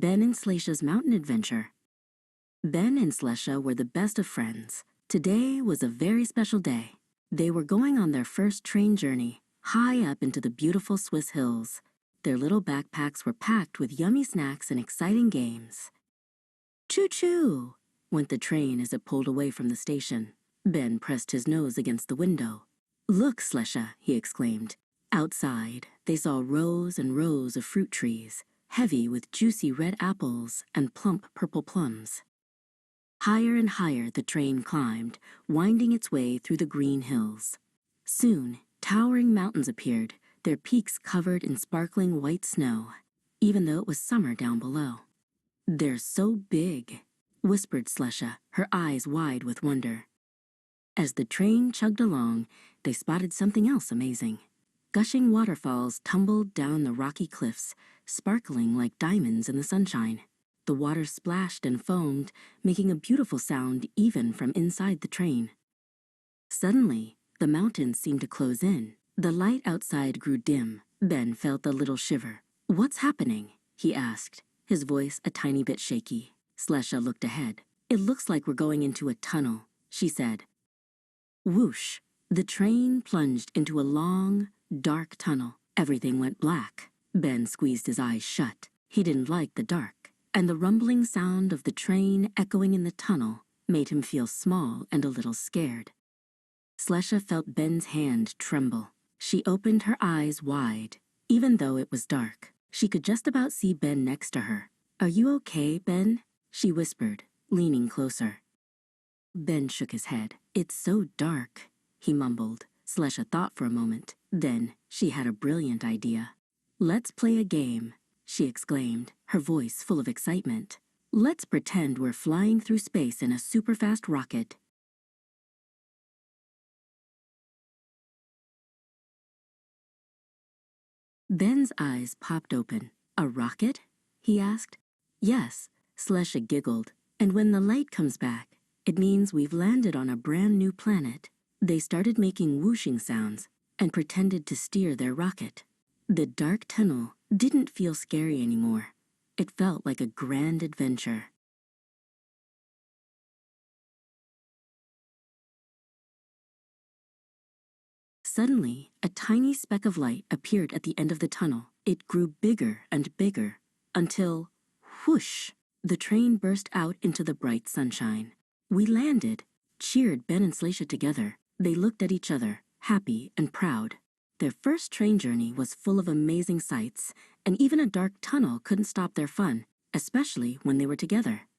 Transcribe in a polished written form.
Ben and Slesha's mountain adventure. Ben and Slesha were the best of friends. Today was a very special day. They were going on their first train journey, high up into the beautiful Swiss hills. Their little backpacks were packed with yummy snacks and exciting games. Choo-choo! Went the train as it pulled away from the station. Ben pressed his nose against the window. Look, Slesha, he exclaimed. Outside, they saw rows and rows of fruit trees, heavy with juicy red apples and plump purple plums. Higher and higher the train climbed, winding its way through the green hills. Soon, towering mountains appeared, their peaks covered in sparkling white snow, even though it was summer down below. "They're so big," whispered Slesha, her eyes wide with wonder. As the train chugged along, they spotted something else amazing. Gushing waterfalls tumbled down the rocky cliffs, sparkling like diamonds in the sunshine. The water splashed and foamed, making a beautiful sound even from inside the train. Suddenly, the mountains seemed to close in. The light outside grew dim. Ben felt a little shiver. "What's happening?" he asked, his voice a tiny bit shaky. Slesha looked ahead. "It looks like we're going into a tunnel," she said. Whoosh! The train plunged into a long, dark tunnel. Everything went black. Ben squeezed his eyes shut. He didn't like the dark, and the rumbling sound of the train echoing in the tunnel made him feel small and a little scared. Slesha felt Ben's hand tremble. She opened her eyes wide. Even though it was dark, she could just about see Ben next to her. "Are you okay, Ben?" she whispered, leaning closer. Ben shook his head. "It's so dark," he mumbled. Slesha thought for a moment. Then she had a brilliant idea. "Let's play a game," she exclaimed, her voice full of excitement. "Let's pretend we're flying through space in a super-fast rocket." Ben's eyes popped open. "A rocket?" he asked. "Yes," Slesha giggled. "And when the light comes back, it means we've landed on a brand new planet." They started making whooshing sounds and pretended to steer their rocket. The dark tunnel didn't feel scary anymore. It felt like a grand adventure. Suddenly, a tiny speck of light appeared at the end of the tunnel. It grew bigger and bigger until, whoosh, the train burst out into the bright sunshine. "We landed," cheered Ben and Slesha together. They looked at each other, happy and proud. Their first train journey was full of amazing sights, and even a dark tunnel couldn't stop their fun, especially when they were together.